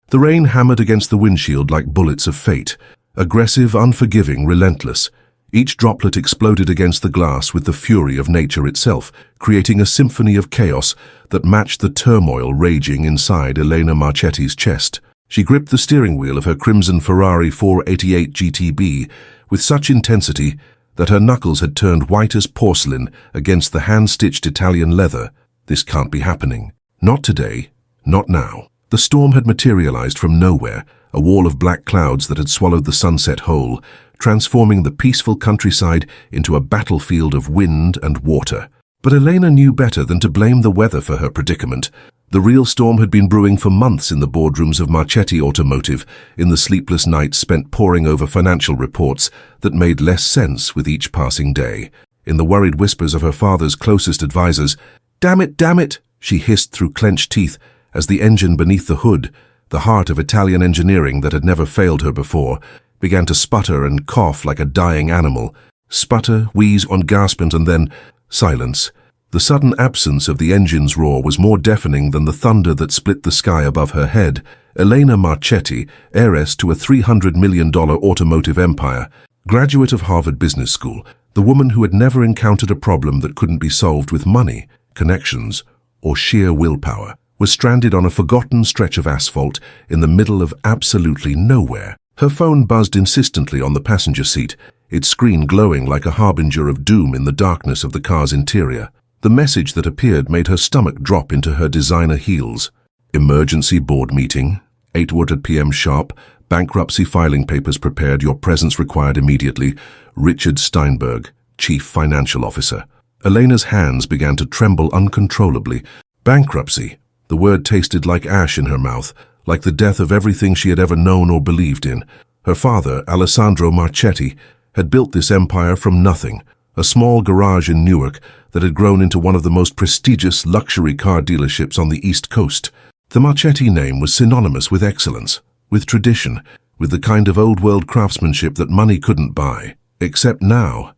The rain hammered against the windshield like bullets of fate, aggressive, unforgiving, relentless. Each droplet exploded against the glass with the fury of nature itself, creating a symphony of chaos that matched the turmoil raging inside Elena Marchetti's chest. She gripped the steering wheel of her crimson Ferrari 488 GTB with such intensity that her knuckles had turned white as porcelain against the hand-stitched Italian leather. This can't be happening. Not today. Not now. The storm had materialized from nowhere, a wall of black clouds that had swallowed the sunset whole, transforming the peaceful countryside into a battlefield of wind and water. But Elena knew better than to blame the weather for her predicament. The real storm had been brewing for months in the boardrooms of Marchetti Automotive, in the sleepless nights spent poring over financial reports that made less sense with each passing day. In the worried whispers of her father's closest advisors, damn it," she hissed through clenched teeth as the engine beneath the hood, the heart of Italian engineering that had never failed her before, began to sputter and cough like a dying animal. Sputter, wheeze, engaspement, and then silence. The sudden absence of the engine's roar was more deafening than the thunder that split the sky above her head. Elena Marchetti, heiress to a $300 million automotive empire, graduate of Harvard Business School, the woman who had never encountered a problem that couldn't be solved with money, connections, or sheer willpower, was stranded on a forgotten stretch of asphalt in the middle of absolutely nowhere. Her phone buzzed insistently on the passenger seat, its screen glowing like a harbinger of doom in the darkness of the car's interior. The message that appeared made her stomach drop into her designer heels. Emergency board meeting, 8:00 p.m. sharp, bankruptcy filing papers prepared, your presence required immediately. Richard Steinberg, Chief Financial Officer. Elena's hands began to tremble uncontrollably. Bankruptcy. The word tasted like ash in her mouth, like the death of everything she had ever known or believed in. Her father, Alessandro Marchetti, had built this empire from nothing, a small garage in Newark that had grown into one of the most prestigious luxury car dealerships on the East Coast. The Marchetti name was synonymous with excellence, with tradition, with the kind of old-world craftsmanship that money couldn't buy. Except now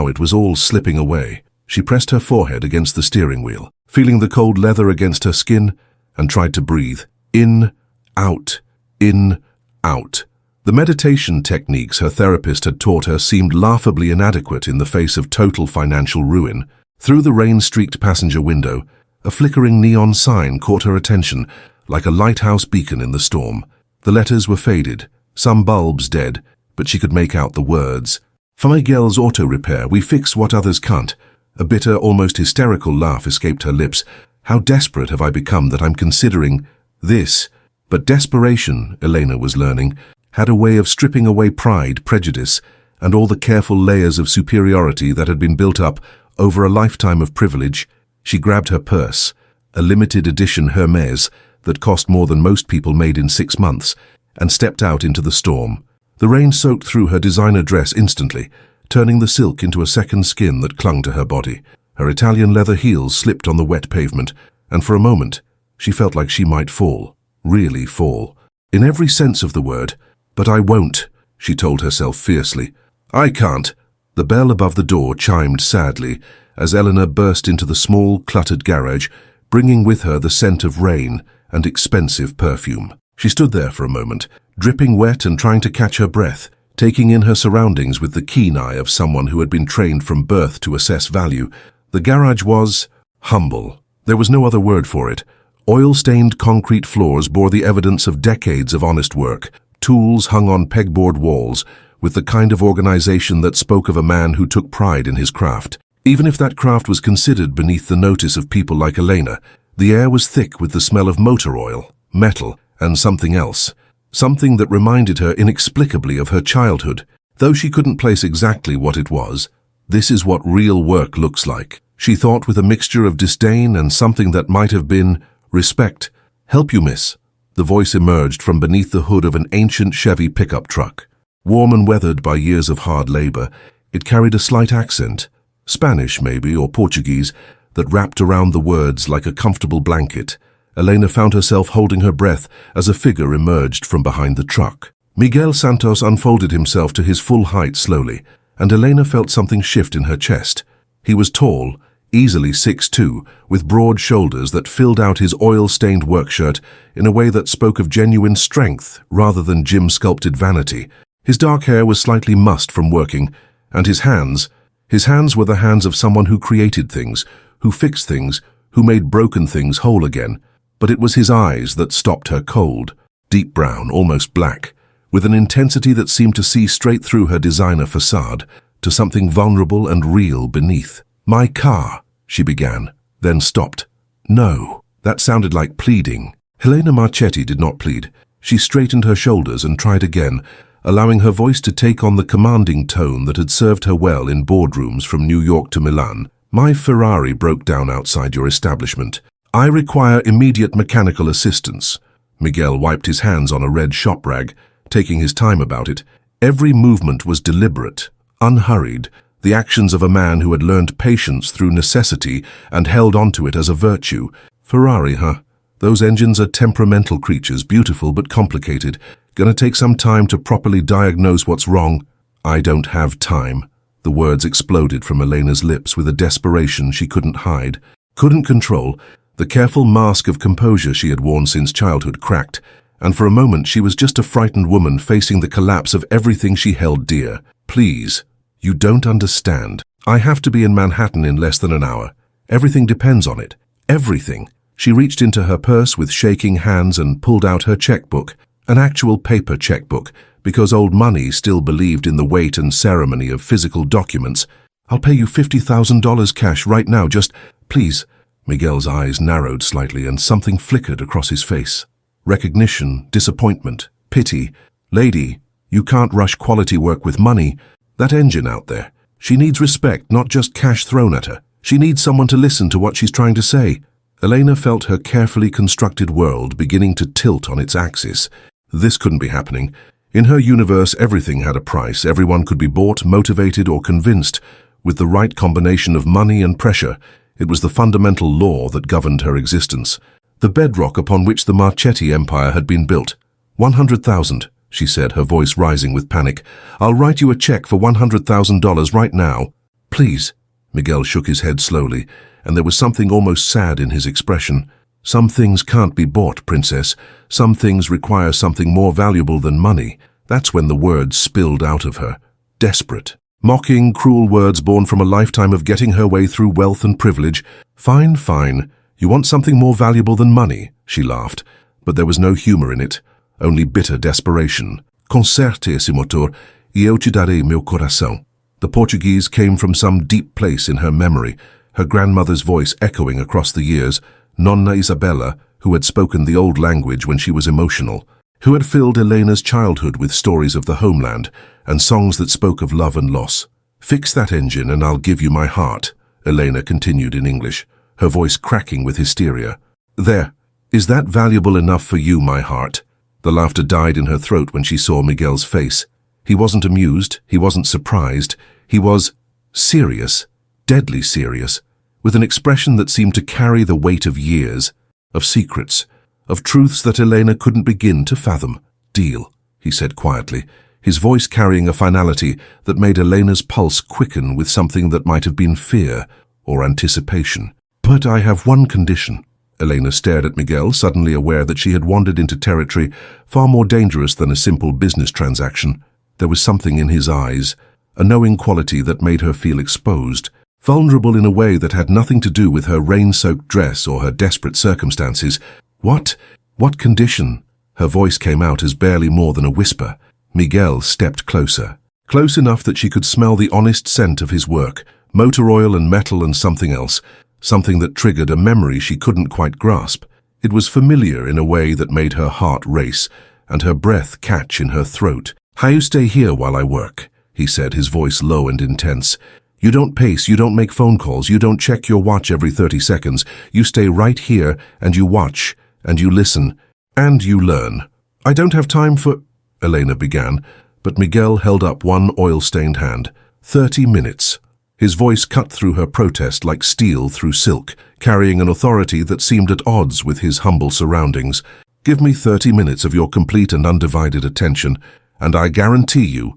it was all slipping away. She pressed her forehead against the steering wheel, feeling the cold leather against her skin, and tried to breathe. In, out, in, out. The meditation techniques her therapist had taught her seemed laughably inadequate in the face of total financial ruin. Through the rain-streaked passenger window, a flickering neon sign caught her attention, like a lighthouse beacon in the storm. The letters were faded, some bulbs dead, but she could make out the words. Miguel's Auto Repair, we fix what others can't. A bitter, almost hysterical laugh escaped her lips. How desperate have I become that I'm considering this? But desperation, Elena was learning, had a way of stripping away pride, prejudice, and all the careful layers of superiority that had been built up over a lifetime of privilege. She grabbed her purse, a limited edition Hermes that cost more than most people made in 6 months, and stepped out into the storm. The rain soaked through her designer dress instantly, turning the silk into a second skin that clung to her body. Her Italian leather heels slipped on the wet pavement, and for a moment, she felt like she might fall, really fall. In every sense of the word. But I won't, she told herself fiercely. I can't. The bell above the door chimed sadly as Eleanor burst into the small, cluttered garage, bringing with her the scent of rain and expensive perfume. She stood there for a moment, dripping wet and trying to catch her breath, taking in her surroundings with the keen eye of someone who had been trained from birth to assess value. The garage was humble. There was no other word for it. Oil-stained concrete floors bore the evidence of decades of honest work. Tools hung on pegboard walls, with the kind of organization that spoke of a man who took pride in his craft. Even if that craft was considered beneath the notice of people like Elena, the air was thick with the smell of motor oil, metal, and something else. Something that reminded her inexplicably of her childhood, though she couldn't place exactly what it was. This is what real work looks like, she thought with a mixture of disdain and something that might have been respect. Help you, miss. The voice emerged from beneath the hood of an ancient Chevy pickup truck. Warm and weathered by years of hard labor, it carried a slight accent, Spanish maybe, or Portuguese, that wrapped around the words like a comfortable blanket. Elena found herself holding her breath as a figure emerged from behind the truck. Miguel Santos unfolded himself to his full height slowly, and Elena felt something shift in her chest. He was tall, easily 6'2", with broad shoulders that filled out his oil-stained work shirt in a way that spoke of genuine strength rather than gym-sculpted vanity. His dark hair was slightly mussed from working, and his hands were the hands of someone who created things, who fixed things, who made broken things whole again. But it was his eyes that stopped her cold, deep brown, almost black, with an intensity that seemed to see straight through her designer facade to something vulnerable and real beneath. "My car," she began, then stopped. "No." That sounded like pleading. Elena Marchetti did not plead. She straightened her shoulders and tried again, allowing her voice to take on the commanding tone that had served her well in boardrooms from New York to Milan. "My Ferrari broke down outside your establishment. I require immediate mechanical assistance." Miguel wiped his hands on a red shop rag, taking his time about it. Every movement was deliberate, unhurried, the actions of a man who had learned patience through necessity and held onto it as a virtue. "Ferrari, huh? Those engines are temperamental creatures, beautiful but complicated. Gonna take some time to properly diagnose what's wrong." "I don't have time." The words exploded from Elena's lips with a desperation she couldn't hide, couldn't control. The careful mask of composure she had worn since childhood cracked, and for a moment she was just a frightened woman facing the collapse of everything she held dear. "Please, you don't understand. I have to be in Manhattan in less than an hour. Everything depends on it. Everything." She reached into her purse with shaking hands and pulled out her checkbook, an actual paper checkbook, because old money still believed in the weight and ceremony of physical documents. "I'll pay you $50,000 cash right now, just, please." Miguel's eyes narrowed slightly and something flickered across his face. Recognition, disappointment, pity. "Lady, you can't rush quality work with money. That engine out there. She needs respect, not just cash thrown at her. She needs someone to listen to what she's trying to say." Elena felt her carefully constructed world beginning to tilt on its axis. This couldn't be happening. In her universe, everything had a price. Everyone could be bought, motivated, or convinced. With the right combination of money and pressure, it was the fundamental law that governed her existence, the bedrock upon which the Marchetti empire had been built. 100,000, she said, her voice rising with panic. "I'll write you a check for $100,000 right now." "Please." Miguel shook his head slowly, and there was something almost sad in his expression. "Some things can't be bought, princess. Some things require something more valuable than money." That's when the words spilled out of her. Desperate. Mocking, cruel words born from a lifetime of getting her way through wealth and privilege. "Fine, fine. You want something more valuable than money," she laughed. But there was no humor in it, only bitter desperation. "Conserte esse motor, e eu te darei meu coração." The Portuguese came from some deep place in her memory, her grandmother's voice echoing across the years, Nonna Isabella, who had spoken the old language when she was emotional, who had filled Elena's childhood with stories of the homeland and songs that spoke of love and loss. "Fix that engine and I'll give you my heart," Elena continued in English, her voice cracking with hysteria. "There. Is that valuable enough for you, my heart?" The laughter died in her throat when she saw Miguel's face. He wasn't amused, he wasn't surprised, he was serious, deadly serious, with an expression that seemed to carry the weight of years, of secrets, of truths that Elena couldn't begin to fathom. "Deal," he said quietly, his voice carrying a finality that made Elena's pulse quicken with something that might have been fear or anticipation. "But I have one condition." Elena stared at Miguel, suddenly aware that she had wandered into territory far more dangerous than a simple business transaction. There was something in his eyes, a knowing quality that made her feel exposed, vulnerable in a way that had nothing to do with her rain-soaked dress or her desperate circumstances. "What? What condition?" Her voice came out as barely more than a whisper. Miguel stepped closer, close enough that she could smell the honest scent of his work, motor oil and metal and something else, something that triggered a memory she couldn't quite grasp. It was familiar in a way that made her heart race and her breath catch in her throat. "How you stay here while I work," he said, his voice low and intense. "You don't pace, you don't make phone calls, you don't check your watch every 30 seconds. You stay right here and you watch, and you listen, and you learn." "I don't have time for—" Elena began, but Miguel held up one oil-stained hand. 30 minutes. His voice cut through her protest like steel through silk, carrying an authority that seemed at odds with his humble surroundings. "Give me 30 minutes of your complete and undivided attention, and I guarantee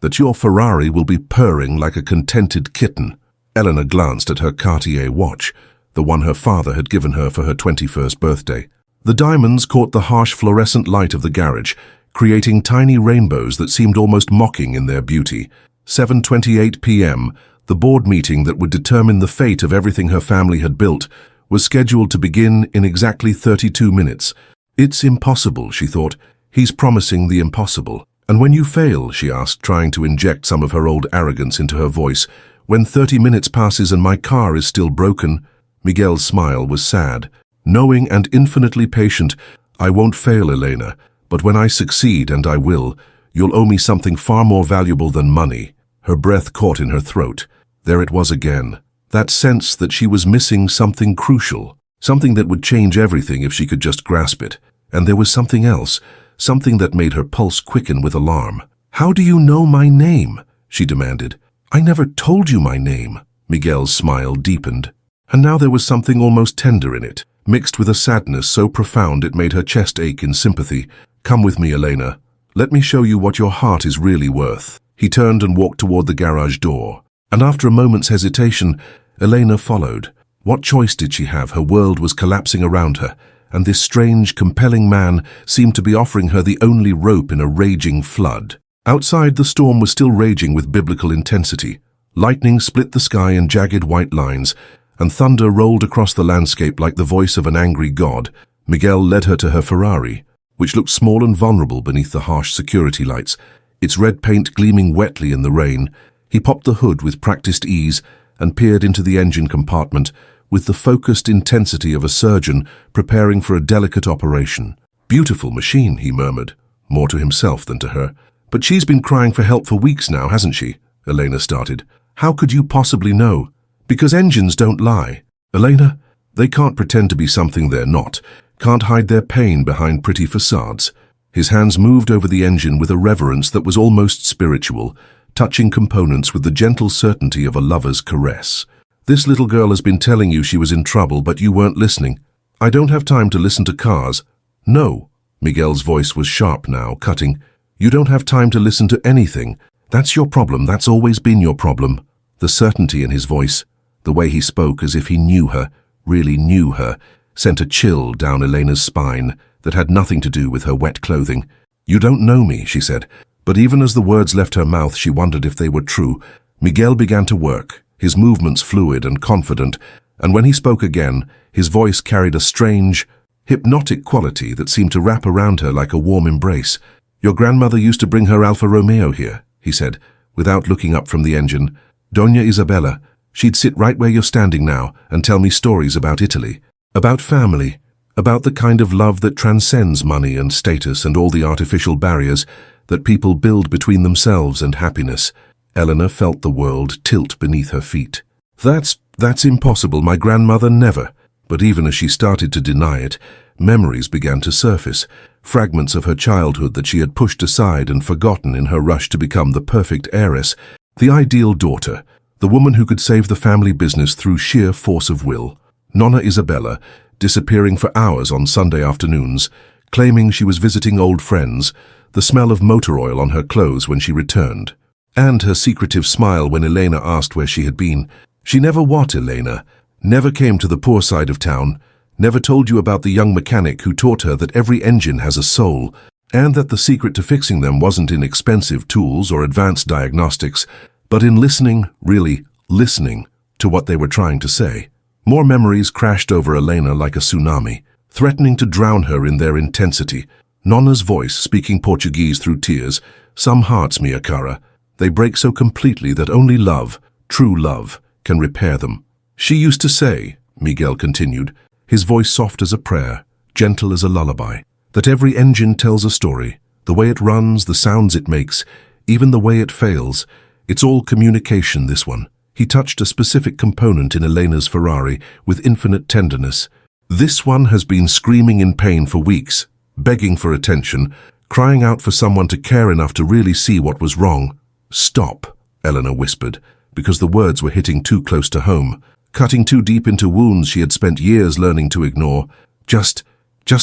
that your Ferrari will be purring like a contented kitten." Elena glanced at her Cartier watch, the one her father had given her for her 21st birthday. The diamonds caught the harsh fluorescent light of the garage, creating tiny rainbows that seemed almost mocking in their beauty. 7:28 p.m., the board meeting that would determine the fate of everything her family had built was scheduled to begin in exactly 32 minutes. It's impossible, she thought. He's promising the impossible. And when you fail, she asked, trying to inject some of her old arrogance into her voice, when 30 minutes passes and my car is still broken? Miguel's smile was sad. Knowing and infinitely patient, I won't fail, Elena, but when I succeed, and I will, you'll owe me something far more valuable than money. Her breath caught in her throat. There it was again. That sense that she was missing something crucial, something that would change everything if she could just grasp it. And there was something else, something that made her pulse quicken with alarm. How do you know my name? She demanded. I never told you my name. Miguel's smile deepened. And now there was something almost tender in it, mixed with a sadness so profound it made her chest ache in sympathy. Come with me, Elena. Let me show you what your heart is really worth. He turned and walked toward the garage door. And after a moment's hesitation, Elena followed. What choice did she have? Her world was collapsing around her, and this strange, compelling man seemed to be offering her the only rope in a raging flood. Outside, the storm was still raging with biblical intensity. Lightning split the sky in jagged white lines, and thunder rolled across the landscape like the voice of an angry god. Miguel led her to her Ferrari, which looked small and vulnerable beneath the harsh security lights, its red paint gleaming wetly in the rain. He popped the hood with practiced ease and peered into the engine compartment with the focused intensity of a surgeon preparing for a delicate operation. Beautiful machine, he murmured, more to himself than to her. But she's been crying for help for weeks now, hasn't she? Elena started. How could you possibly know? Because engines don't lie. Elena, they can't pretend to be something they're not, can't hide their pain behind pretty facades. His hands moved over the engine with a reverence that was almost spiritual, touching components with the gentle certainty of a lover's caress. This little girl has been telling you she was in trouble, but you weren't listening. I don't have time to listen to cars. No. Miguel's voice was sharp now, cutting. You don't have time to listen to anything. That's your problem. That's always been your problem. The certainty in his voice, the way he spoke as if he knew her, really knew her, sent a chill down Elena's spine that had nothing to do with her wet clothing. You don't know me, she said. But even as the words left her mouth, she wondered if they were true. Miguel began to work, his movements fluid and confident, and when he spoke again, his voice carried a strange, hypnotic quality that seemed to wrap around her like a warm embrace. Your grandmother used to bring her Alfa Romeo here, he said, without looking up from the engine. Doña Isabella. She'd sit right where you're standing now and tell me stories about Italy, about family, about the kind of love that transcends money and status and all the artificial barriers that people build between themselves and happiness. Elena felt the world tilt beneath her feet. That's impossible. My grandmother never. But even as she started to deny it, memories began to surface, fragments of her childhood that she had pushed aside and forgotten in her rush to become the perfect heiress, the ideal daughter, the woman who could save the family business through sheer force of will. Nonna Isabella, disappearing for hours on Sunday afternoons, claiming she was visiting old friends, the smell of motor oil on her clothes when she returned, and her secretive smile when Elena asked where she had been. She never what, Elena? Never came to the poor side of town, never told you about the young mechanic who taught her that every engine has a soul, and that the secret to fixing them wasn't in expensive tools or advanced diagnostics, but in listening, really listening, to what they were trying to say. More memories crashed over Elena like a tsunami, threatening to drown her in their intensity. Nonna's voice, speaking Portuguese through tears. Some hearts, minha cara, they break so completely that only love, true love, can repair them. She used to say, Miguel continued, his voice soft as a prayer, gentle as a lullaby, that every engine tells a story, the way it runs, the sounds it makes, even the way it fails. It's all communication, this one. He touched a specific component in Elena's Ferrari with infinite tenderness. This one has been screaming in pain for weeks, begging for attention, crying out for someone to care enough to really see what was wrong. Stop, Elena whispered, because the words were hitting too close to home, cutting too deep into wounds she had spent years learning to ignore. Just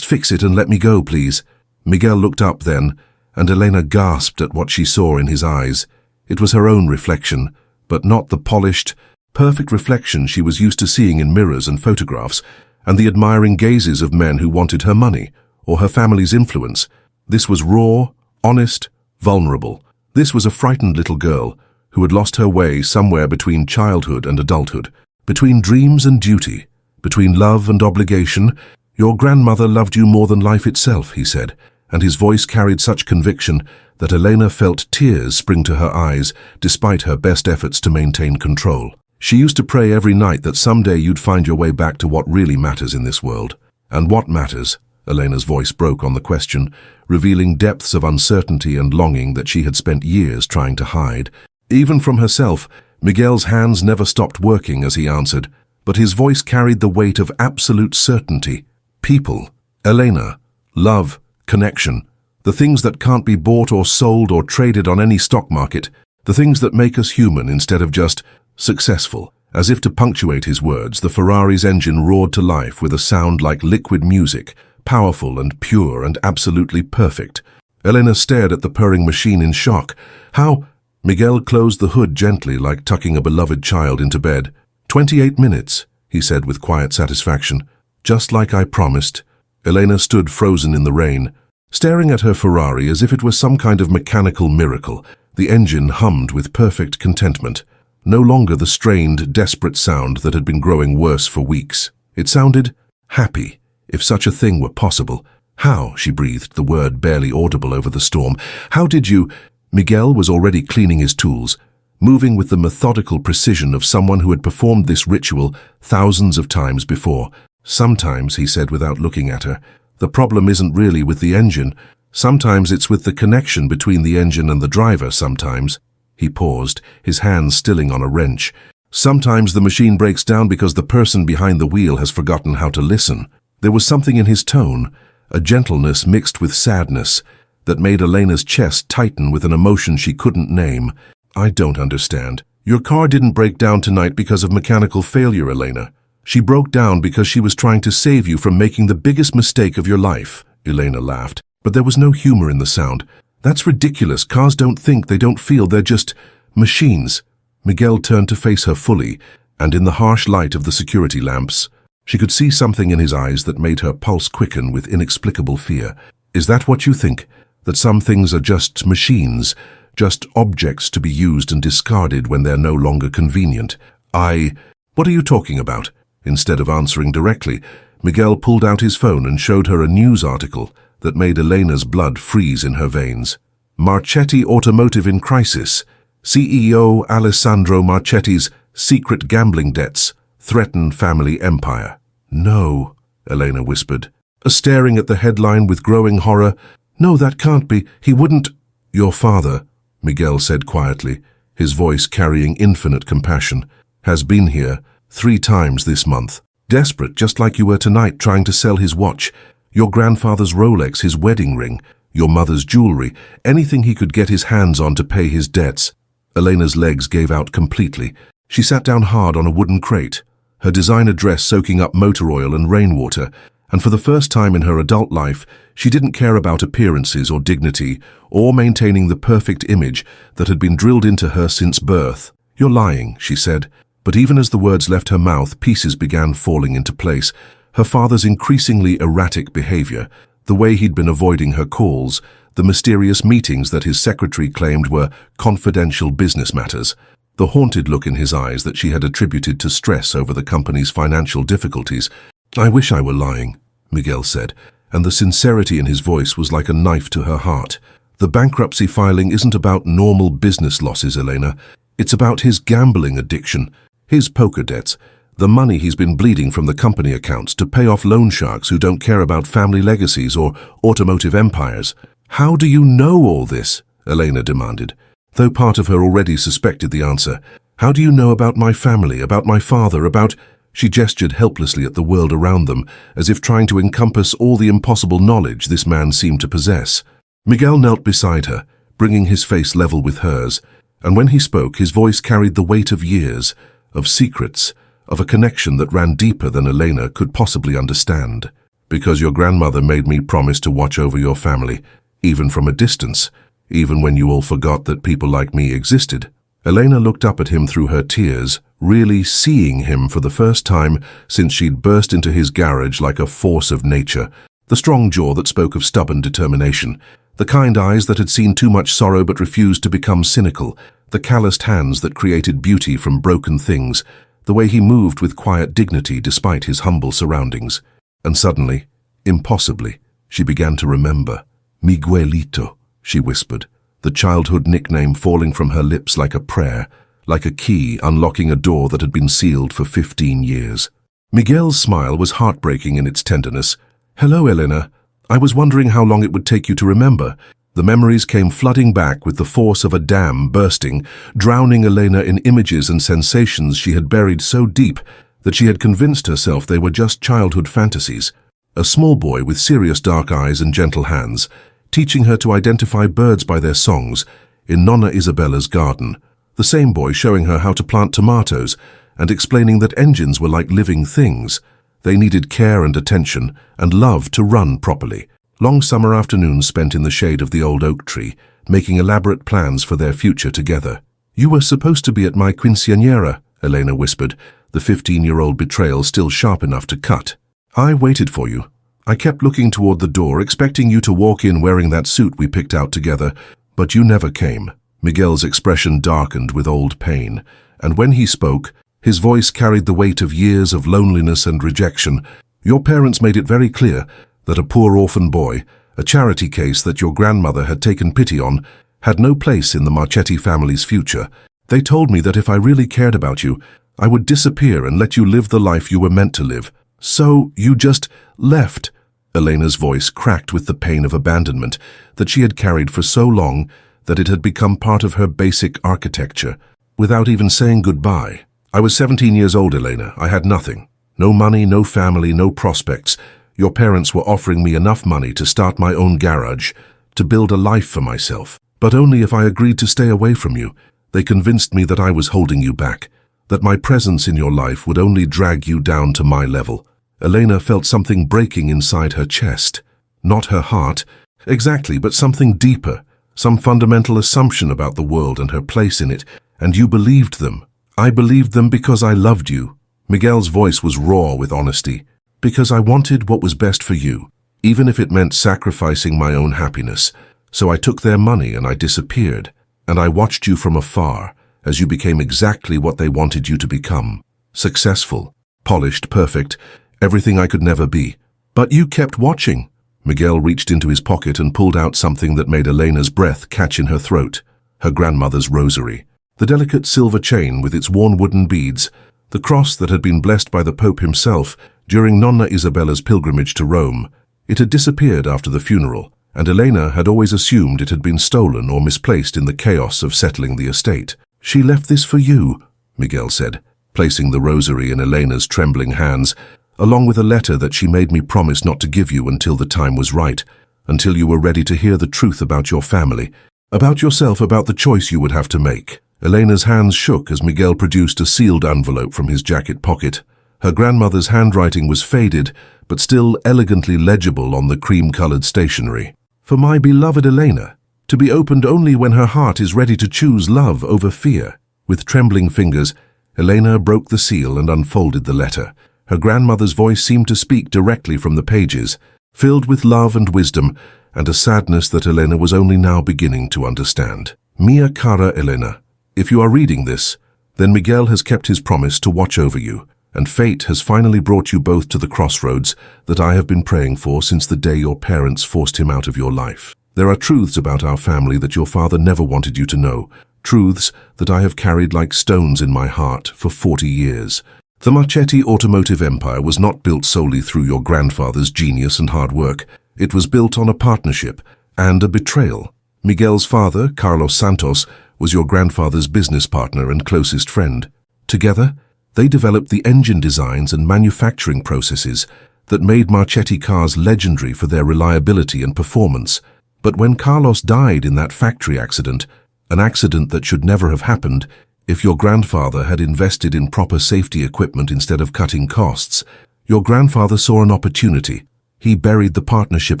fix it and let me go, please. Miguel looked up then, and Elena gasped at what she saw in his eyes. It was her own reflection, but not the polished, perfect reflection she was used to seeing in mirrors and photographs, and the admiring gazes of men who wanted her money or her family's influence. This was raw, honest, vulnerable. This was a frightened little girl who had lost her way somewhere between childhood and adulthood, between dreams and duty, between love and obligation. "Your grandmother loved you more than life itself," he said, and his voice carried such conviction that Elena felt tears spring to her eyes despite her best efforts to maintain control. She used to pray every night that someday you'd find your way back to what really matters in this world. And what matters? Elena's voice broke on the question, revealing depths of uncertainty and longing that she had spent years trying to hide. Even from herself, Miguel's hands never stopped working as he answered, but his voice carried the weight of absolute certainty. People, Elena, love, connection, the things that can't be bought or sold or traded on any stock market, the things that make us human instead of just successful. As if to punctuate his words, the Ferrari's engine roared to life with a sound like liquid music, powerful and pure and absolutely perfect. Elena stared at the purring machine in shock. How? Miguel closed the hood gently, like tucking a beloved child into bed. 28 minutes, he said with quiet satisfaction. Just like I promised. Elena stood frozen in the rain, staring at her Ferrari as if it was some kind of mechanical miracle. The engine hummed with perfect contentment. No longer the strained, desperate sound that had been growing worse for weeks. It sounded happy, if such a thing were possible. How, she breathed, the word barely audible over the storm. How did you... Miguel was already cleaning his tools, moving with the methodical precision of someone who had performed this ritual thousands of times before. Sometimes, he said without looking at her, the problem isn't really with the engine. Sometimes it's with the connection between the engine and the driver sometimes. He paused, his hands stilling on a wrench. Sometimes the machine breaks down because the person behind the wheel has forgotten how to listen. There was something in his tone, a gentleness mixed with sadness, that made Elena's chest tighten with an emotion she couldn't name. I don't understand. Your car didn't break down tonight because of mechanical failure, Elena. She broke down because she was trying to save you from making the biggest mistake of your life. Elena laughed, but there was no humor in the sound. That's ridiculous. Cars don't think, they don't feel, they're just machines. Miguel turned to face her fully, and in the harsh light of the security lamps, she could see something in his eyes that made her pulse quicken with inexplicable fear. Is that what you think? That some things are just machines, just objects to be used and discarded when they're no longer convenient? What are you talking about? Instead of answering directly, Miguel pulled out his phone and showed her a news article that made Elena's blood freeze in her veins. Marchetti Automotive in crisis. CEO Alessandro Marchetti's secret gambling debts threaten family empire. No, Elena whispered, staring at the headline with growing horror. No, that can't be. He wouldn't. Your father, Miguel said quietly, his voice carrying infinite compassion, has been here 3 times this month. Desperate, just like you were tonight, trying to sell his watch, your grandfather's Rolex, his wedding ring, your mother's jewelry, anything he could get his hands on to pay his debts. Elena's legs gave out completely. She sat down hard on a wooden crate, her designer dress soaking up motor oil and rainwater, and for the first time in her adult life, she didn't care about appearances or dignity, or maintaining the perfect image that had been drilled into her since birth. You're lying, she said, but even as the words left her mouth, pieces began falling into place. Her father's increasingly erratic behavior, the way he'd been avoiding her calls, the mysterious meetings that his secretary claimed were confidential business matters, the haunted look in his eyes that she had attributed to stress over the company's financial difficulties. I wish I were lying, Miguel said, and the sincerity in his voice was like a knife to her heart. The bankruptcy filing isn't about normal business losses, Elena. It's about his gambling addiction, his poker debts, the money he's been bleeding from the company accounts to pay off loan sharks who don't care about family legacies or automotive empires. How do you know all this? Elena demanded, though part of her already suspected the answer. How do you know about my family, about my father, about... She gestured helplessly at the world around them, as if trying to encompass all the impossible knowledge this man seemed to possess. Miguel knelt beside her, bringing his face level with hers, and when he spoke, his voice carried the weight of years, of secrets, of a connection that ran deeper than Elena could possibly understand. Because your grandmother made me promise to watch over your family, even from a distance, even when you all forgot that people like me existed. Elena looked up at him through her tears, really seeing him for the first time since she'd burst into his garage like a force of nature. The strong jaw that spoke of stubborn determination, the kind eyes that had seen too much sorrow but refused to become cynical, the calloused hands that created beauty from broken things, the way he moved with quiet dignity despite his humble surroundings. And suddenly, impossibly, she began to remember. Miguelito, she whispered, the childhood nickname falling from her lips like a prayer, like a key unlocking a door that had been sealed for 15 years. Miguel's smile was heartbreaking in its tenderness. "Hello, Elena. I was wondering how long it would take you to remember." The memories came flooding back with the force of a dam bursting, drowning Elena in images and sensations she had buried so deep that she had convinced herself they were just childhood fantasies. A small boy with serious dark eyes and gentle hands, teaching her to identify birds by their songs in Nonna Isabella's garden. The same boy showing her how to plant tomatoes and explaining that engines were like living things. They needed care and attention and love to run properly. Long summer afternoons spent in the shade of the old oak tree, making elaborate plans for their future together. "You were supposed to be at my quinceañera," Elena whispered, the 15-year-old betrayal still sharp enough to cut. "I waited for you. I kept looking toward the door, expecting you to walk in wearing that suit we picked out together, but you never came." Miguel's expression darkened with old pain, and when he spoke, his voice carried the weight of years of loneliness and rejection. "Your parents made it very clear that a poor orphan boy, a charity case that your grandmother had taken pity on, had no place in the Marchetti family's future. They told me that if I really cared about you, I would disappear and let you live the life you were meant to live. So you just left." Elena's voice cracked with the pain of abandonment that she had carried for so long that it had become part of her basic architecture. "Without even saying goodbye. I was 17 years old, Elena. I had nothing. No money, no family, no prospects. Your parents were offering me enough money to start my own garage, to build a life for myself. But only if I agreed to stay away from you. They convinced me that I was holding you back, that my presence in your life would only drag you down to my level." Elena felt something breaking inside her chest. Not her heart, exactly, but something deeper, some fundamental assumption about the world and her place in it. "And you believed them." "I believed them because I loved you." Miguel's voice was raw with honesty. "Because I wanted what was best for you, even if it meant sacrificing my own happiness. So I took their money and I disappeared, and I watched you from afar as you became exactly what they wanted you to become. Successful, polished, perfect, everything I could never be. But you kept watching." Miguel reached into his pocket and pulled out something that made Elena's breath catch in her throat. Her grandmother's rosary. The delicate silver chain with its worn wooden beads, the cross that had been blessed by the Pope himself during Nonna Isabella's pilgrimage to Rome. It had disappeared after the funeral, and Elena had always assumed it had been stolen or misplaced in the chaos of settling the estate. "She left this for you," Miguel said, placing the rosary in Elena's trembling hands, "along with a letter that she made me promise not to give you until the time was right, until you were ready to hear the truth about your family, about yourself, about the choice you would have to make." Elena's hands shook as Miguel produced a sealed envelope from his jacket pocket. Her grandmother's handwriting was faded, but still elegantly legible on the cream-colored stationery. "For my beloved Elena, to be opened only when her heart is ready to choose love over fear." With trembling fingers, Elena broke the seal and unfolded the letter. Her grandmother's voice seemed to speak directly from the pages, filled with love and wisdom, and a sadness that Elena was only now beginning to understand. "Mia cara Elena, if you are reading this, then Miguel has kept his promise to watch over you, and fate has finally brought you both to the crossroads that I have been praying for since the day your parents forced him out of your life. There are truths about our family that your father never wanted you to know, truths that I have carried like stones in my heart for 40 years. The Marchetti automotive empire was not built solely through your grandfather's genius and hard work. It was built on a partnership and a betrayal. Miguel's father, Carlos Santos, was your grandfather's business partner and closest friend. Together, they developed the engine designs and manufacturing processes that made Marchetti cars legendary for their reliability and performance. But when Carlos died in that factory accident, an accident that should never have happened if your grandfather had invested in proper safety equipment instead of cutting costs, your grandfather saw an opportunity. He buried the partnership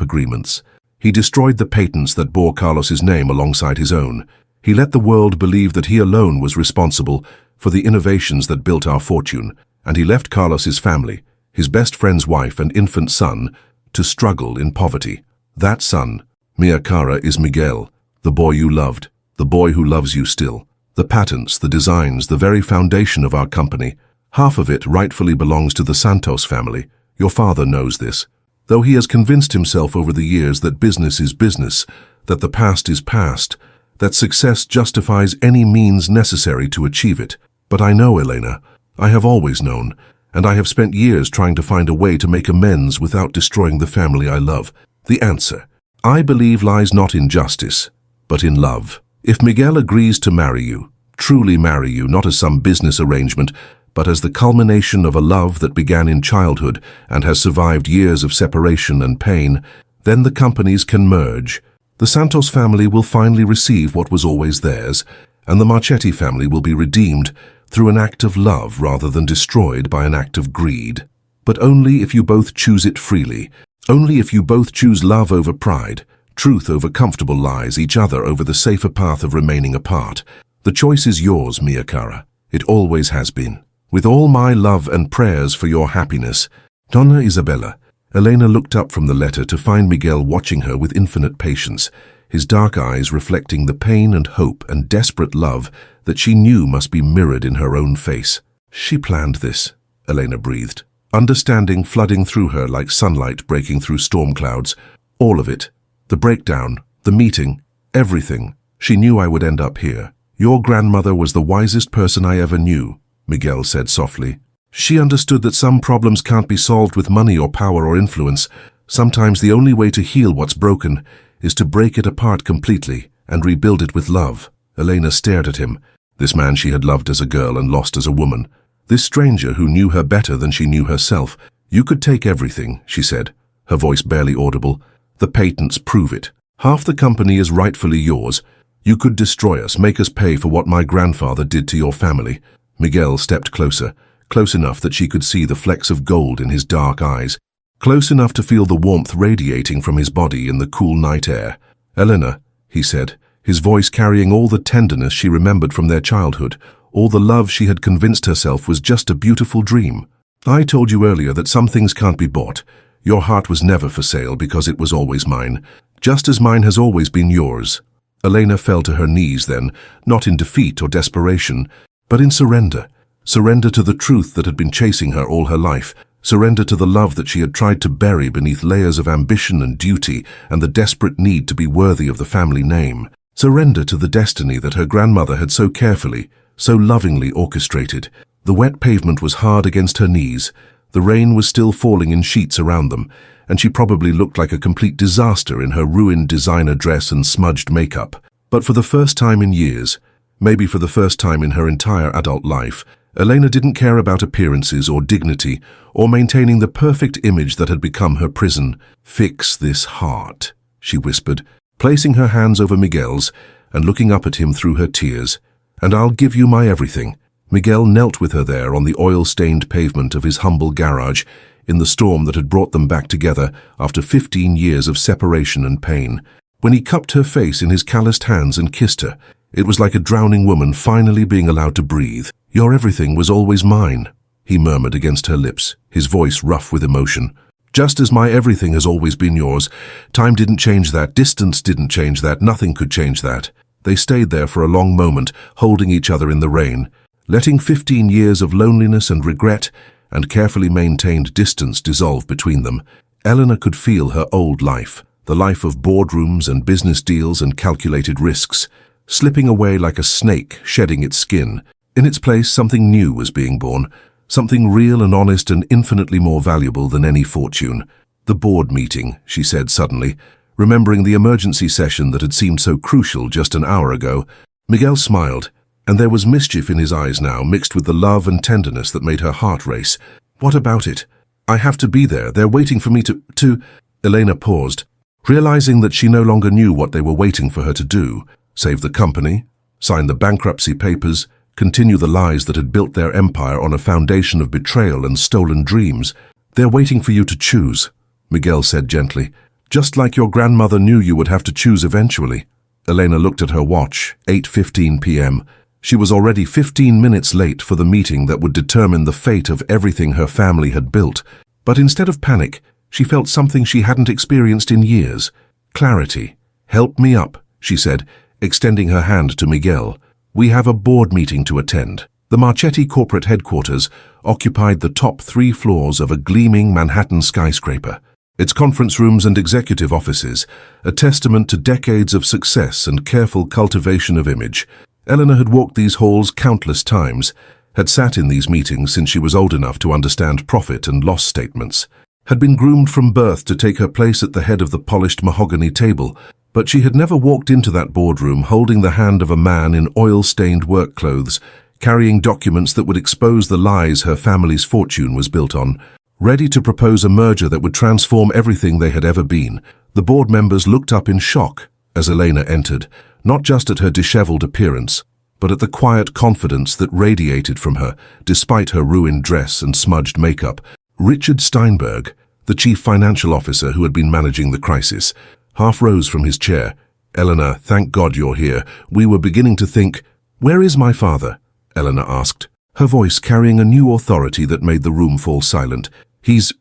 agreements. He destroyed the patents that bore Carlos's name alongside his own. He let the world believe that he alone was responsible for the innovations that built our fortune, and he left Carlos's family, his best friend's wife and infant son, to struggle in poverty. That son, mia cara, is Miguel, the boy you loved, the boy who loves you still. The patents, the designs, the very foundation of our company, half of it rightfully belongs to the Santos family. Your father knows this. Though he has convinced himself over the years that business is business, that the past is past, that success justifies any means necessary to achieve it. But I know, Elena, I have always known, and I have spent years trying to find a way to make amends without destroying the family I love. The answer, I believe, lies not in justice, but in love. If Miguel agrees to marry you, truly marry you, not as some business arrangement, but as the culmination of a love that began in childhood and has survived years of separation and pain, then the companies can merge. The Santos family will finally receive what was always theirs, and the Marchetti family will be redeemed through an act of love rather than destroyed by an act of greed. But only if you both choose it freely, only if you both choose love over pride, truth over comfortable lies, each other over the safer path of remaining apart. The choice is yours, mia cara. It always has been. With all my love and prayers for your happiness. Donna Isabella. Elena looked up from the letter to find Miguel watching her with infinite patience, his dark eyes reflecting the pain and hope and desperate love that she knew must be mirrored in her own face. She planned this, Elena breathed, understanding flooding through her like sunlight breaking through storm clouds. All of it. The breakdown, the meeting, everything. She knew I would end up here. Your grandmother was the wisest person I ever knew, Miguel said softly. She understood that some problems can't be solved with money or power or influence. Sometimes the only way to heal what's broken is to break it apart completely and rebuild it with love. Elena stared at him, this man she had loved as a girl and lost as a woman. This stranger who knew her better than she knew herself. You could take everything, she said, her voice barely audible. The patents prove it. Half the company is rightfully yours. You could destroy us, make us pay for what my grandfather did to your family. Miguel stepped closer, close enough that she could see the flecks of gold in his dark eyes, close enough to feel the warmth radiating from his body in the cool night air. Elena, he said, his voice carrying all the tenderness she remembered from their childhood, all the love she had convinced herself was just a beautiful dream. I told you earlier that some things can't be bought. Your heart was never for sale because it was always mine, just as mine has always been yours. Elena fell to her knees then, not in defeat or desperation, but in surrender. Surrender to the truth that had been chasing her all her life. Surrender to the love that she had tried to bury beneath layers of ambition and duty and the desperate need to be worthy of the family name. Surrender to the destiny that her grandmother had so carefully, so lovingly orchestrated. The wet pavement was hard against her knees. The rain was still falling in sheets around them, and she probably looked like a complete disaster in her ruined designer dress and smudged makeup. But for the first time in years, maybe for the first time in her entire adult life, Elena didn't care about appearances or dignity or maintaining the perfect image that had become her prison. Fix this heart, she whispered, placing her hands over Miguel's and looking up at him through her tears. And I'll give you my everything. Miguel knelt with her there on the oil-stained pavement of his humble garage in the storm that had brought them back together after 15 years of separation and pain. When he cupped her face in his calloused hands and kissed her, it was like a drowning woman finally being allowed to breathe. Your everything was always mine, he murmured against her lips, his voice rough with emotion. Just as my everything has always been yours. Time didn't change that, distance didn't change that, nothing could change that. They stayed there for a long moment, holding each other in the rain, letting 15 years of loneliness and regret and carefully maintained distance dissolve between them. Elena could feel her old life, the life of boardrooms and business deals and calculated risks, slipping away like a snake shedding its skin. In its place, something new was being born, something real and honest and infinitely more valuable than any fortune. The board meeting, she said suddenly, remembering the emergency session that had seemed so crucial just an hour ago. Miguel smiled, and there was mischief in his eyes now, mixed with the love and tenderness that made her heart race. What about it? I have to be there. They're waiting for me to... Elena paused, realizing that she no longer knew what they were waiting for her to do. Save the company, sign the bankruptcy papers, continue the lies that had built their empire on a foundation of betrayal and stolen dreams. They're waiting for you to choose, Miguel said gently. Just like your grandmother knew you would have to choose eventually. Elena looked at her watch, 8:15 p.m., She was already 15 minutes late for the meeting that would determine the fate of everything her family had built. But instead of panic, she felt something she hadn't experienced in years. Clarity. "Help me up," she said, extending her hand to Miguel. "We have a board meeting to attend." The Marchetti corporate headquarters occupied the top 3 floors of a gleaming Manhattan skyscraper. Its conference rooms and executive offices, a testament to decades of success and careful cultivation of image. Elena had walked these halls countless times, had sat in these meetings since she was old enough to understand profit and loss statements, had been groomed from birth to take her place at the head of the polished mahogany table, but she had never walked into that boardroom holding the hand of a man in oil-stained work clothes, carrying documents that would expose the lies her family's fortune was built on, ready to propose a merger that would transform everything they had ever been. The board members looked up in shock as Elena entered, not just at her disheveled appearance, but at the quiet confidence that radiated from her, despite her ruined dress and smudged makeup. Richard Steinberg, the chief financial officer who had been managing the crisis, half rose from his chair. "Elena, thank God you're here. We were beginning to think—" "Where is my father?" Elena asked, her voice carrying a new authority that made the room fall silent. He's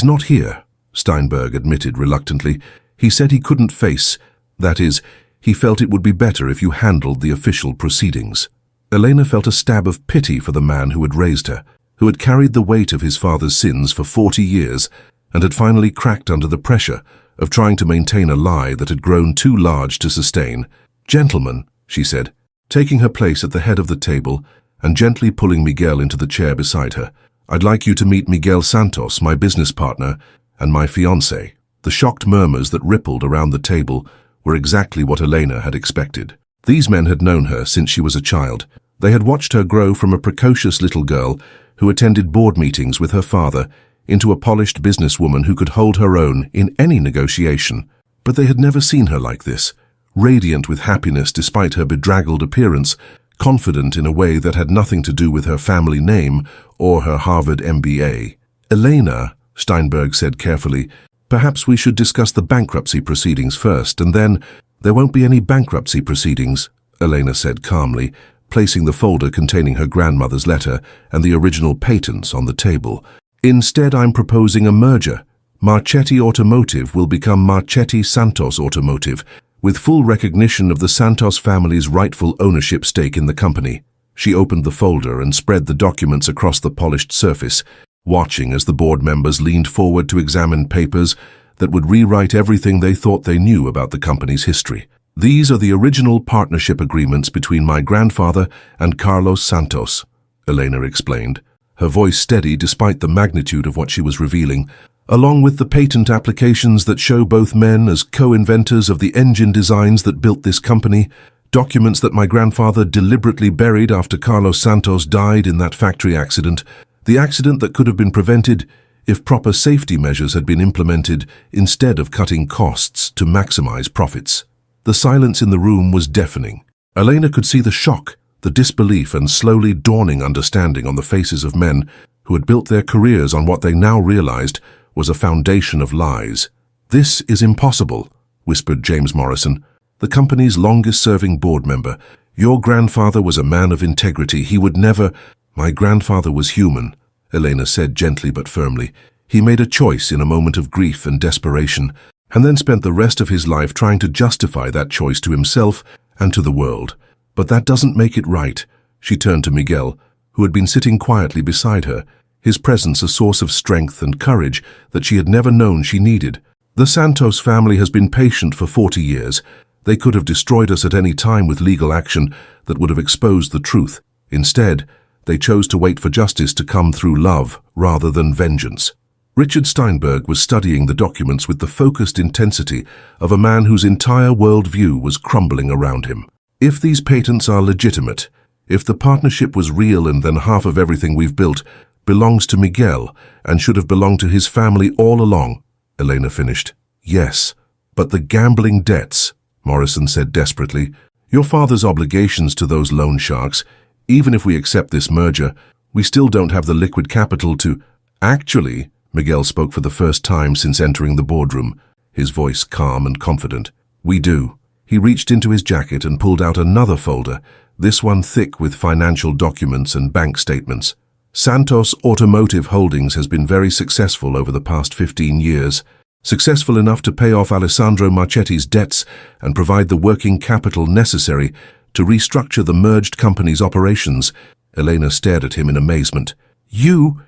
not here," Steinberg admitted reluctantly. "He said he couldn't face— that is, he felt it would be better if you handled the official proceedings." Elena felt a stab of pity for the man who had raised her, who had carried the weight of his father's sins for 40 years and had finally cracked under the pressure of trying to maintain a lie that had grown too large to sustain. "Gentlemen," she said, taking her place at the head of the table and gently pulling Miguel into the chair beside her, "I'd like you to meet Miguel Santos, my business partner, and my fiancé." The shocked murmurs that rippled around the table were exactly what Elena had expected. These men had known her since she was a child. They had watched her grow from a precocious little girl who attended board meetings with her father into a polished businesswoman who could hold her own in any negotiation. But they had never seen her like this, radiant with happiness despite her bedraggled appearance, confident in a way that had nothing to do with her family name or her Harvard MBA. "Elena," Steinberg said carefully, "perhaps we should discuss the bankruptcy proceedings first, and then—" "There won't be any bankruptcy proceedings," Elena said calmly, placing the folder containing her grandmother's letter and the original patents on the table. "Instead, I'm proposing a merger. Marchetti Automotive will become Marchetti Santos Automotive, with full recognition of the Santos family's rightful ownership stake in the company." She opened the folder and spread the documents across the polished surface, watching as the board members leaned forward to examine papers that would rewrite everything they thought they knew about the company's history. "These are the original partnership agreements between my grandfather and Carlos Santos," Elena explained, her voice steady despite the magnitude of what she was revealing, "along with the patent applications that show both men as co-inventors of the engine designs that built this company, documents that my grandfather deliberately buried after Carlos Santos died in that factory accident, the accident that could have been prevented if proper safety measures had been implemented instead of cutting costs to maximize profits." The silence in the room was deafening. Elena could see the shock, the disbelief and slowly dawning understanding on the faces of men who had built their careers on what they now realized was a foundation of lies. "This is impossible," whispered James Morrison, the company's longest-serving board member. "Your grandfather was a man of integrity. He would never—" "My grandfather was human," Elena said gently but firmly. "He made a choice in a moment of grief and desperation, and then spent the rest of his life trying to justify that choice to himself and to the world. But that doesn't make it right." She turned to Miguel, who had been sitting quietly beside her, his presence a source of strength and courage that she had never known she needed. "The Santos family has been patient for 40 years. They could have destroyed us at any time with legal action that would have exposed the truth. Instead, they chose to wait for justice to come through love rather than vengeance." Richard Steinberg was studying the documents with the focused intensity of a man whose entire worldview was crumbling around him. "If these patents are legitimate, if the partnership was real, and then half of everything we've built belongs to Miguel and should have belonged to his family all along," Elena finished. "Yes, but the gambling debts," Morrison said desperately. "Your father's obligations to those loan sharks, even if we accept this merger, we still don't have the liquid capital to—" "Actually," Miguel spoke for the first time since entering the boardroom, his voice calm and confident, "we do." He reached into his jacket and pulled out another folder, this one thick with financial documents and bank statements. Santos Automotive Holdings has been very successful over the past 15 years, successful enough to pay off Alessandro Marchetti's debts and provide the working capital necessary to restructure the merged company's operations. Elena stared at him in amazement. You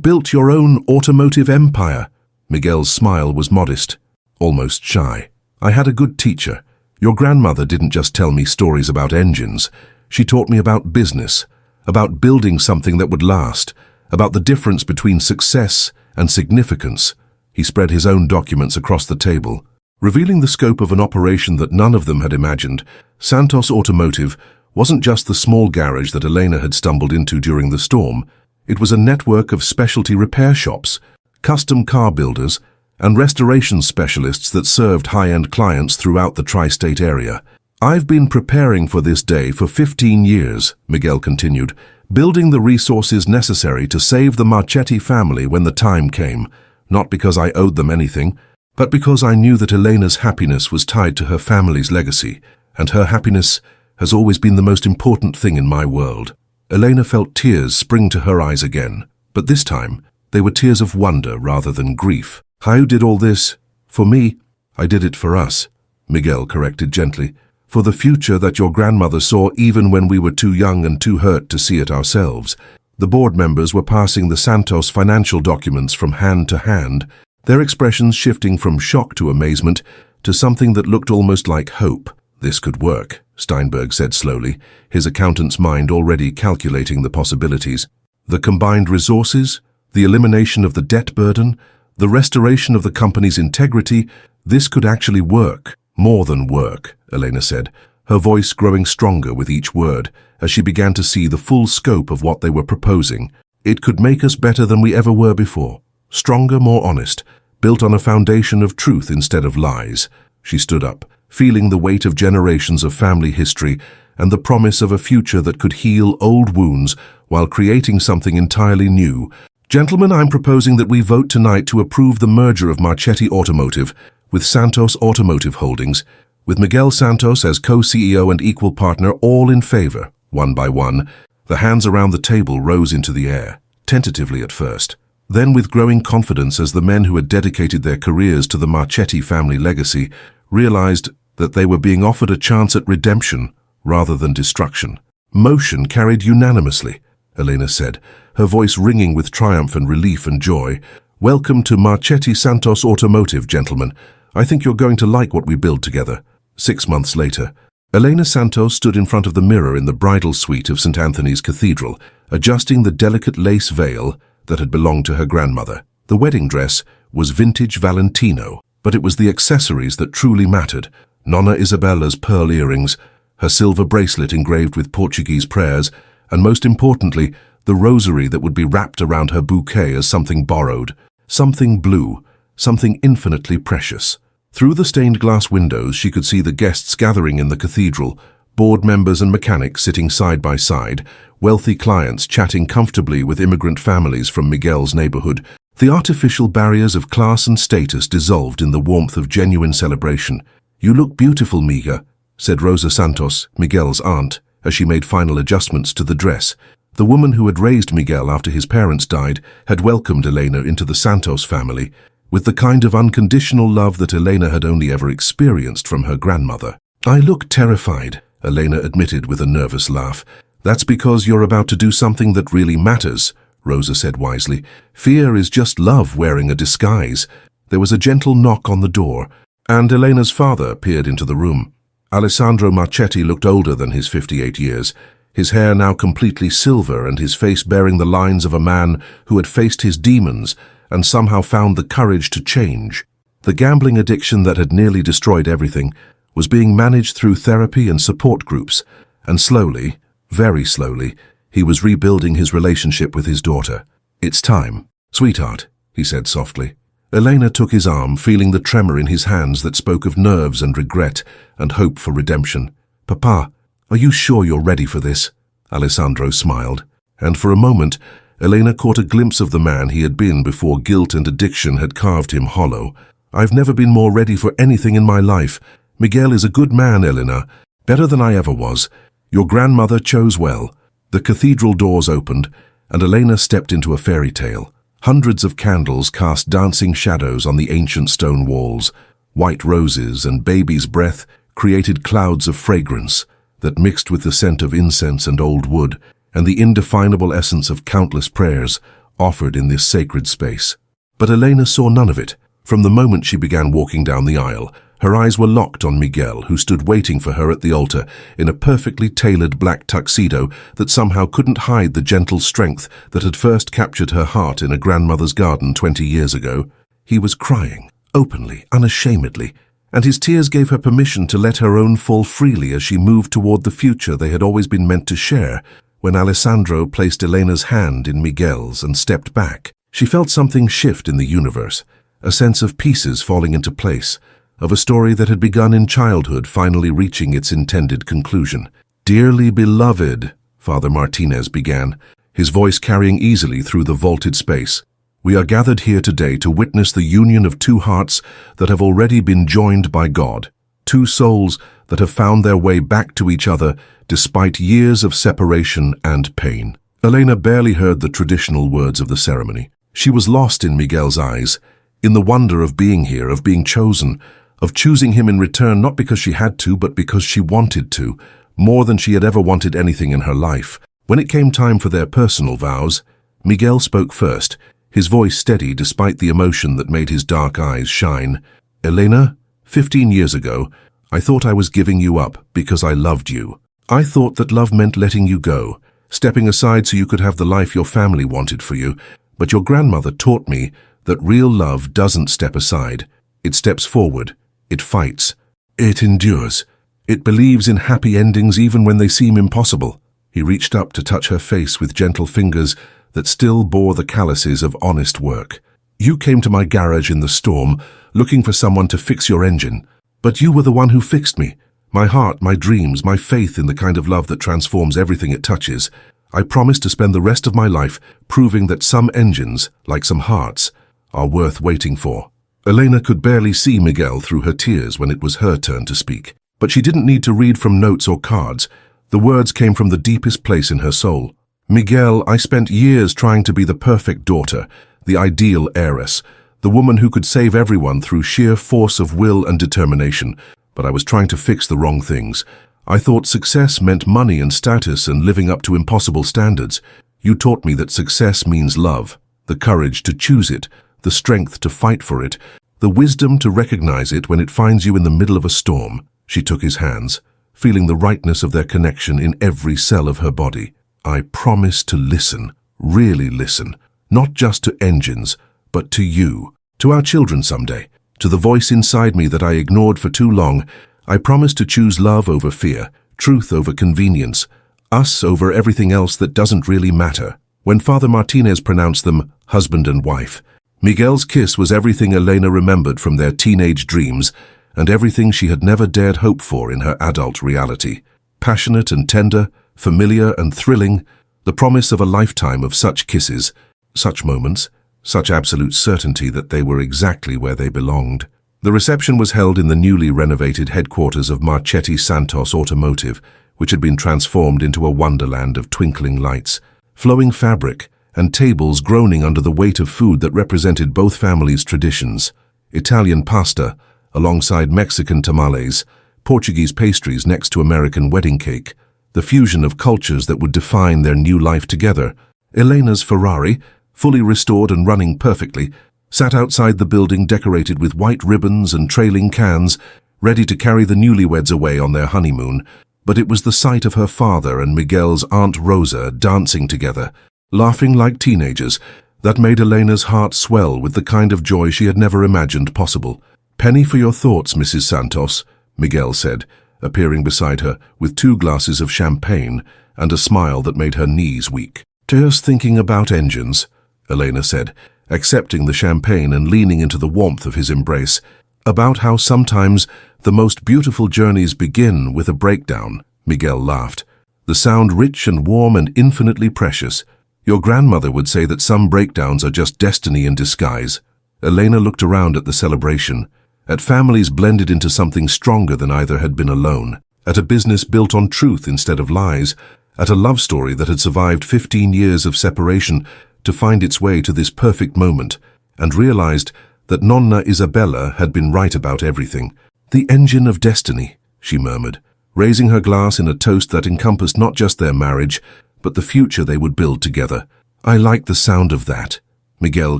built your own automotive empire. Miguel's smile was modest, almost shy. I had a good teacher. Your grandmother didn't just tell me stories about engines. She taught me about business, about building something that would last, about the difference between success and significance. He spread his own documents across the table, revealing the scope of an operation that none of them had imagined. Santos Automotive wasn't just the small garage that Elena had stumbled into during the storm. It was a network of specialty repair shops, custom car builders, and restoration specialists that served high-end clients throughout the tri-state area. I've been preparing for this day for 15 years, Miguel continued, building the resources necessary to save the Marchetti family when the time came, not because I owed them anything, but because I knew that Elena's happiness was tied to her family's legacy, and her happiness has always been the most important thing in my world. Elena felt tears spring to her eyes again, but this time they were tears of wonder rather than grief. I did all this for me. I did it for us, Miguel corrected gently, for the future that your grandmother saw even when we were too young and too hurt to see it ourselves. The board members were passing the Santos financial documents from hand to hand, their expressions shifting from shock to amazement to something that looked almost like hope. This could work, Steinberg said slowly, his accountant's mind already calculating the possibilities. The combined resources, the elimination of the debt burden, the restoration of the company's integrity, this could actually work. More than work, Elena said, her voice growing stronger with each word as she began to see the full scope of what they were proposing. It could make us better than we ever were before, stronger, more honest, built on a foundation of truth instead of lies. She stood up, feeling the weight of generations of family history and the promise of a future that could heal old wounds while creating something entirely new. Gentlemen, I'm proposing that we vote tonight to approve the merger of Marchetti Automotive with Santos Automotive Holdings, with Miguel Santos as co-CEO and equal partner, all in favor. One by one, the hands around the table rose into the air, tentatively at first, then with growing confidence as the men who had dedicated their careers to the Marchetti family legacy realized that they were being offered a chance at redemption rather than destruction. Motion carried unanimously, Elena said, her voice ringing with triumph and relief and joy. Welcome to Marchetti Santos Automotive, gentlemen. I think you're going to like what we build together. 6 months later, Elena Santos stood in front of the mirror in the bridal suite of St. Anthony's Cathedral, adjusting the delicate lace veil that had belonged to her grandmother. The wedding dress was vintage Valentino, but it was the accessories that truly mattered. Nonna Isabella's pearl earrings, her silver bracelet engraved with Portuguese prayers, and most importantly, the rosary that would be wrapped around her bouquet as something borrowed, something blue, something infinitely precious. Through the stained glass windows, she could see the guests gathering in the cathedral, board members and mechanics sitting side by side, wealthy clients chatting comfortably with immigrant families from Miguel's neighborhood. The artificial barriers of class and status dissolved in the warmth of genuine celebration. You look beautiful, Miga, said Rosa Santos, Miguel's aunt, as she made final adjustments to the dress. The woman who had raised Miguel after his parents died had welcomed Elena into the Santos family, with the kind of unconditional love that Elena had only ever experienced from her grandmother. I look terrified, Elena admitted with a nervous laugh. That's because you're about to do something that really matters, Rosa said wisely. Fear is just love wearing a disguise. There was a gentle knock on the door, and Elena's father peered into the room. Alessandro Marchetti looked older than his 58 years, his hair now completely silver and his face bearing the lines of a man who had faced his demons and somehow found the courage to change. The gambling addiction that had nearly destroyed everything was being managed through therapy and support groups, and slowly, very slowly, he was rebuilding his relationship with his daughter. It's time, sweetheart, he said softly. Elena took his arm, feeling the tremor in his hands that spoke of nerves and regret and hope for redemption. Papa, are you sure you're ready for this? Alessandro smiled, and for a moment, Elena caught a glimpse of the man he had been before guilt and addiction had carved him hollow. I've never been more ready for anything in my life. Miguel is a good man, Elena, better than I ever was. Your grandmother chose well. The cathedral doors opened, and Elena stepped into a fairy tale. Hundreds of candles cast dancing shadows on the ancient stone walls. White roses and baby's breath created clouds of fragrance that mixed with the scent of incense and old wood, and the indefinable essence of countless prayers offered in this sacred space. But Elena saw none of it. From the moment she began walking down the aisle, her eyes were locked on Miguel, who stood waiting for her at the altar in a perfectly tailored black tuxedo that somehow couldn't hide the gentle strength that had first captured her heart in a grandmother's garden 20 years ago. He was crying, openly, unashamedly, and his tears gave her permission to let her own fall freely as she moved toward the future they had always been meant to share. When Alessandro placed Elena's hand in Miguel's and stepped back, she felt something shift in the universe, a sense of pieces falling into place, of a story that had begun in childhood finally reaching its intended conclusion. "Dearly beloved," Father Martinez began, his voice carrying easily through the vaulted space, "we are gathered here today to witness the union of two hearts that have already been joined by God, two souls that have found their way back to each other despite years of separation and pain." Elena barely heard the traditional words of the ceremony. She was lost in Miguel's eyes, in the wonder of being here, of being chosen, of choosing him in return not because she had to, but because she wanted to, more than she had ever wanted anything in her life. When it came time for their personal vows, Miguel spoke first, his voice steady despite the emotion that made his dark eyes shine. "Elena, 15 years ago, I thought I was giving you up because I loved you. I thought that love meant letting you go, stepping aside so you could have the life your family wanted for you. But your grandmother taught me that real love doesn't step aside. It steps forward. It fights. It endures. It believes in happy endings even when they seem impossible." He reached up to touch her face with gentle fingers that still bore the calluses of honest work. "You came to my garage in the storm, looking for someone to fix your engine. But you were the one who fixed me. My heart, my dreams, my faith in the kind of love that transforms everything it touches. I promise to spend the rest of my life proving that some engines, like some hearts, are worth waiting for." Elena could barely see Miguel through her tears when it was her turn to speak. But she didn't need to read from notes or cards. The words came from the deepest place in her soul. "Miguel, I spent years trying to be the perfect daughter, the ideal heiress, the woman who could save everyone through sheer force of will and determination. But I was trying to fix the wrong things. I thought success meant money and status and living up to impossible standards. You taught me that success means love, the courage to choose it, the strength to fight for it, the wisdom to recognize it when it finds you in the middle of a storm." She took his hands, feeling the rightness of their connection in every cell of her body. "I promise to listen, really listen, not just to engines, but to you, to our children someday, to the voice inside me that I ignored for too long. I promise to choose love over fear, truth over convenience, us over everything else that doesn't really matter." When Father Martinez pronounced them husband and wife, Miguel's kiss was everything Elena remembered from their teenage dreams and everything she had never dared hope for in her adult reality. Passionate and tender, familiar and thrilling, the promise of a lifetime of such kisses, such moments, such absolute certainty that they were exactly where they belonged. The reception was held in the newly renovated headquarters of Marchetti Santos Automotive, which had been transformed into a wonderland of twinkling lights, flowing fabric, and tables groaning under the weight of food that represented both families' traditions. Italian pasta, alongside Mexican tamales, Portuguese pastries next to American wedding cake, the fusion of cultures that would define their new life together. Elena's Ferrari, fully restored and running perfectly, sat outside the building decorated with white ribbons and trailing cans, ready to carry the newlyweds away on their honeymoon. But it was the sight of her father and Miguel's Aunt Rosa dancing together, laughing like teenagers, that made Elena's heart swell with the kind of joy she had never imagined possible. "Penny for your thoughts, Mrs. Santos," Miguel said, appearing beside her with 2 glasses of champagne and a smile that made her knees weak. "Just thinking about engines," Elena said, accepting the champagne and leaning into the warmth of his embrace. "About how sometimes the most beautiful journeys begin with a breakdown," Miguel laughed, the sound rich and warm and infinitely precious. "Your grandmother would say that some breakdowns are just destiny in disguise." Elena looked around at the celebration, at families blended into something stronger than either had been alone. at a business built on truth instead of lies, at a love story that had survived 15 years of separation to find its way to this perfect moment, and realized that Nonna Isabella had been right about everything. "The engine of destiny," she murmured, raising her glass in a toast that encompassed not just their marriage, but the future they would build together. "I like the sound of that." Miguel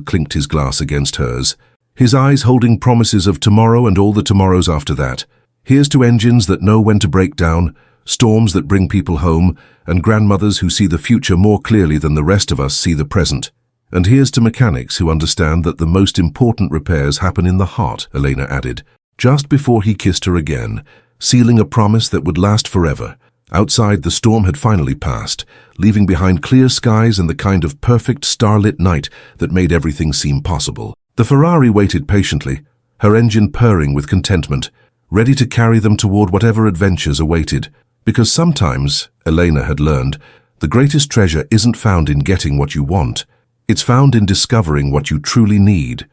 clinked his glass against hers, his eyes holding promises of tomorrow and all the tomorrows after that. "Here's to engines that know when to break down, storms that bring people home, and grandmothers who see the future more clearly than the rest of us see the present. And here's to mechanics who understand that the most important repairs happen in the heart," Elena added, just before he kissed her again, sealing a promise that would last forever. Outside, the storm had finally passed, leaving behind clear skies and the kind of perfect starlit night that made everything seem possible. The Ferrari waited patiently, her engine purring with contentment, ready to carry them toward whatever adventures awaited. Because sometimes, Elena had learned, the greatest treasure isn't found in getting what you want. It's found in discovering what you truly need.